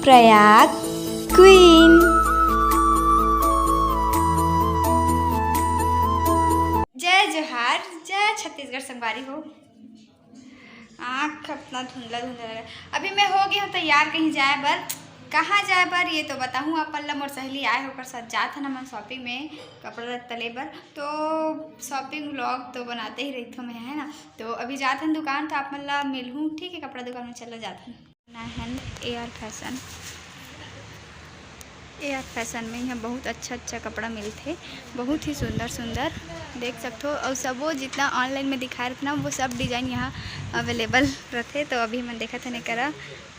Prayag queen. जय जोहार, जय छत्तीसगढ़ संगवारी हो। आँख अपना धुंधला धुंधला लगा। अभी मैं हो गई हूँ तैयार कहीं जाए बर। कहाँ जाए बर ये तो बताऊँ अपन ला। मोर सहेली आए होकर साथ जात हन हमन शॉपिंग में कपड़ा तले बर। तो शॉपिंग व्लॉग तो बनाते ही रही मैं, है ना। तो अभी जात हन दुकान तो आप मन ला मिलूँ, ठीक है। कपड़ा दुकान में चला जात हन। एआर फैशन, एआर फैशन में यहाँ बहुत अच्छा कपड़ा मिलते, बहुत ही सुंदर सुंदर देख सकते हो। और सब वो जितना ऑनलाइन में दिखा रहे थे ना वो सब डिज़ाइन यहाँ अवेलेबल रहते। तो अभी हम देखा था करा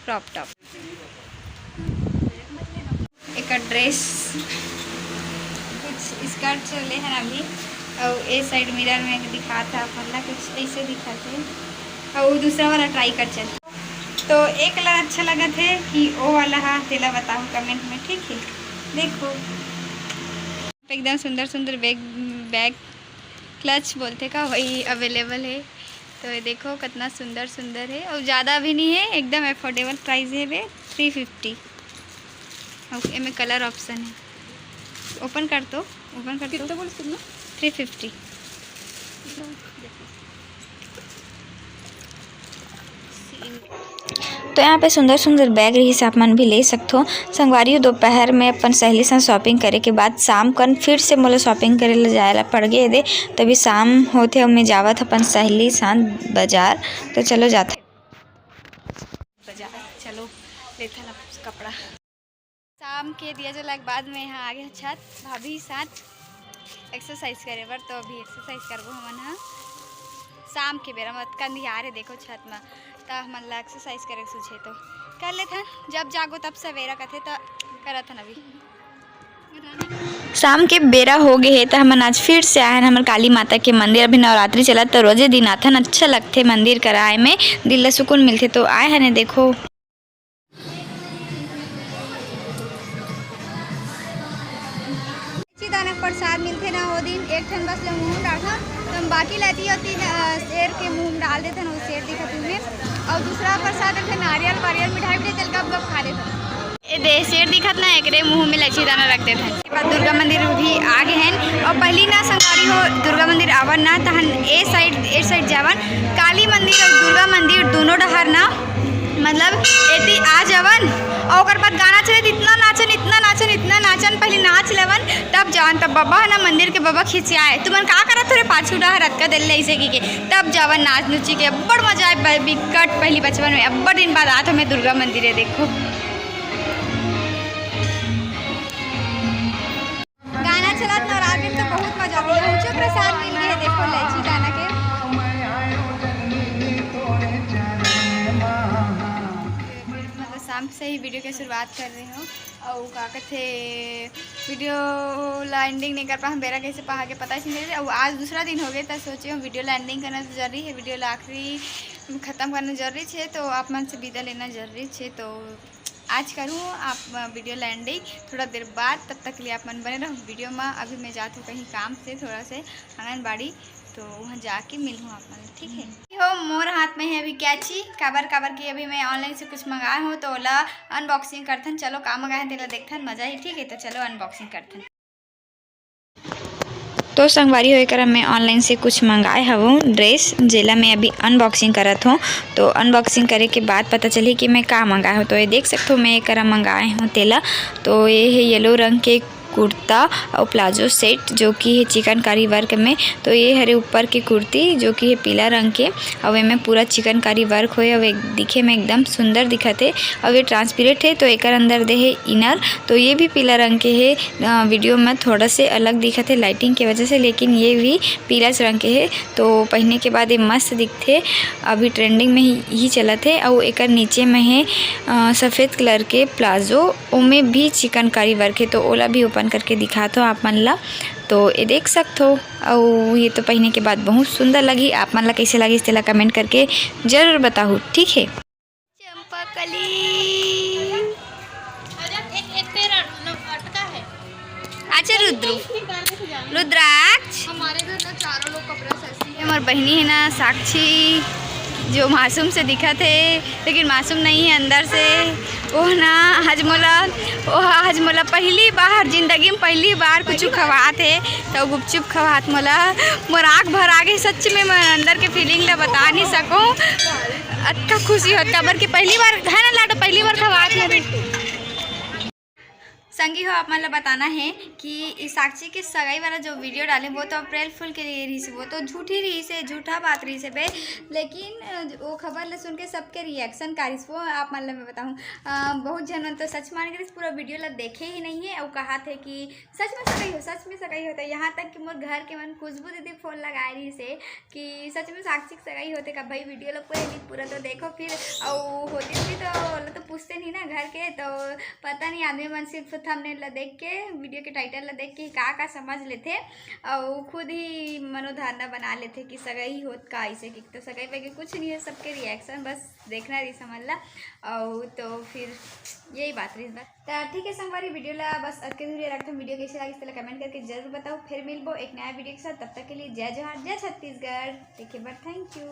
क्रॉप टॉप, एक ड्रेस, कुछ स्कर्ट चले हैं अभी। और ए साइड मिरर में दिखा था अपन कुछ ऐसे दिखा थे। और दूसरा वाला ट्राई कर चल। तो एक कलर अच्छा लगा थे कि वो वाला है, तेला बताऊँ कमेंट में, ठीक है। देखो एकदम सुंदर सुंदर बैग क्लच बोलते का वही अवेलेबल है। तो ये देखो कितना सुंदर सुंदर है। और ज़्यादा भी नहीं है, एकदम अफोर्डेबल प्राइस है वे 350। और इसमें कलर ऑप्शन है। ओपन कर दो, ओपन कर दो। 350। तो यहाँ पे सुंदर सुंदर बैग रही से आप मन भी ले सकते हो। संगवारी दोपहर में अपन सहेली से शॉपिंग करे के बाद शाम कन फिर से मोला शॉपिंग करे ला जाए ला पड़ गए दे। तभी शाम होते और मैं जावत अपन सहेली साथ बाजार। तो चलो जाते बाजार, चलो लेते हैं कपड़ा। शाम के दिया जो लग बाद में यहाँ आ गया छत भाभी साथ एक्सरसाइज करे बर। तो अभी एक्सरसाइज करबो हमन। हाँ शाम के बेरा मत कंदी आ रहे देखो छत में। तो हमन ला एक्सरसाइज करे सोचे तो कर लेते हैं। जब जागो तब सवेरा कथे तो करत हन। अभी शाम के बेरा हो गए है तो हमन आज फिर से आए हैं हमारे काली माता के मंदिर। अभी नवरात्रि चला तो रोजे दिन आथन, अच्छा लगते मंदिर कराए में, दिल ला सुकून मिलते। तो आए हैं देखो दाना प्रसाद मिलते ना वो दिन एक ठन बस मुँह डालता। तो हम बाकी लेती होती शेर के मुँह डाल देते ना, वो शेर दिखा तुम्हें। और दूसरा प्रसाद एक नारियल वारियल मिठाई भी चल का खा लेते। ये दे शेर दिखत ना एक मुँह में लच्छी दाना रख देते हैं। बाद दुर्गा मंदिर भी आ गए हैं। और पहली ना संगवारी हो दुर्गा मंदिर आवन ना तहन ए साइड जावन। काली मंदिर और दुर्गा मंदिर दोनों डहर ना मतलब एती आ जावन। और बाद गाना चले इतना नाचन इतना नाचन इतना नाचन, पहले नाच लेवन तब जावन। तब बाबा है ना मंदिर के बाबा खिंचाए तुमन का करत थोड़े पाछू डहर रखा दिल ऐसे की के तब जावन नाच नुची के बड़ मजा आए। बिकट पहली बचपन में अब दिन बाद आते हमें दुर्गा मंदिर है। देखो गाना चला नवरात्रि में तो बहुत मजा आता है। प्रसाद मिल गया है देखो लच्छी गाना के। शाम से ही वीडियो की शुरुआत कर रही हूँ। और का कहते वीडियो ला एंडिंग नहीं कर पा हम बेरा कैसे पहा के पता ही नहीं। और आज दूसरा दिन हो गया तो सोचे हम वीडियो ला एंडिंग करना तो जरूरी है, वीडियो ला आखिरी ख़त्म करना जरूरी है। तो आप मन से विदा लेना जरूरी है। तो आज करूँ आप वीडियो ला एंडिंग थोड़ा देर बाद, तब तक के लिए आप मन बने रहो वीडियो में। अभी मैं जाती हूँ कहीं काम से थोड़ा से आंगनबाड़ी, तो वहाँ जाके मिलूँ आप मन, ठीक है। हो मोर हाथ में है अभी कैची काबर की अभी मैं ऑनलाइन से कुछ मंगाए हूँ तो ओला अनबॉक्सिंग करथन। चलो का मंगाए हैं तेला देखथन मजा ही, ठीक है। तो चलो अनबॉक्सिंग करथन। तो संगवारी होकर मैं ऑनलाइन से कुछ मंगाए हूँ ड्रेस, जेला मैं अभी अनबॉक्सिंग करत हूँ। तो अनबॉक्सिंग करे के बाद पता चली कि मैं का मंगाए हूँ। तो ये देख सकते हो मैं एक मंगाए हूँ तेला। तो ये है येलो रंग के कुर्ता और प्लाजो सेट जो कि है चिकनकारी वर्क में। तो ये हरे ऊपर की कुर्ती जो कि है पीला रंग के और में पूरा चिकनकारी वर्क होए और एक दिखे में एकदम सुंदर दिखत है। और ये ट्रांसपेरेंट है तो एक अंदर दे है इनर। तो ये भी पीला रंग के है, वीडियो में थोड़ा से अलग दिखत है लाइटिंग की वजह से, लेकिन ये भी पीला रंग के है। तो पहनने के बाद ये मस्त दिखते, अभी ट्रेंडिंग में ही चलत है। और एक नीचे में है सफ़ेद कलर के प्लाजो, उनमें भी चिकनकारी वर्क है। तो ओला भी ओपन करके दिखाता हूँ आप मन ला। तो ये देख सकते हो। और ये तो पहनने के बाद बहुत सुंदर लगी। आप मन ला कैसे लगी इसला कमेंट करके जरूर बताओ, ठीक है। चंपाकली अच्छा रुद्राक्ष हमारे घर ना चारों लोग कपड़ा सस्ती है। हमारी बहनी है ना साक्षी जो मासूम से दिखा थे लेकिन मासूम नहीं है अंदर से। ओह ना आज मोला पहली बार जिंदगी में पहली बार कुछ खवात है तो गुपचुप खवात मोर आँख भर आ गई। सच में मैं अंदर के फीलिंग ला बता नहीं सकूँ। अच्छा खुशी होता बर कि पहली बार है ना लाडो, पहली बार खवात मेरे संगी हो। आप मतलब बताना है कि साक्षी के सगाई वाला जो वीडियो डाले वो तो अप्रैल फुल के लिए रही से, वो तो झूठी रही से, झूठा बात रही से बे। लेकिन वो खबर ले सुन के सबके रिएक्शन कारिस वो आप मतलब मैं बताऊँ बहुत जन तो सच मान के पूरा वीडियो ला देखे ही नहीं है और कहा थे कि सच में सगाई होता है। यहाँ तक कि मोर घर के मन खुशबू दीदी फोन लगाए रही से कि सच में साक्षी सगाई होते का भाई वीडियो ला पूरा तो देखो फिर। और होती भी तो पूछते नहीं ना घर के, तो पता नहीं आदमी मन सिर्फ थंबनेल ला देख के वीडियो के टाइटल ला देख के का समझ लेते और खुद ही मनोधारणा बना लेते कि सगाई होत का ऐसे कि तो सगाई पे कुछ नहीं है, सबके रिएक्शन बस देखना रही समझ ला। और तो फिर यही बात रही बात। तो ठीक है संगवारी वीडियो ला बस आज के लिए रखते वीडियो कैसे लगी इस कमेंट करके जरूर बताओ। फिर मिलबो एक नया वीडियो के साथ, तब तक के लिए जय जोहार जय Chhattisgarh. Take care, thank you.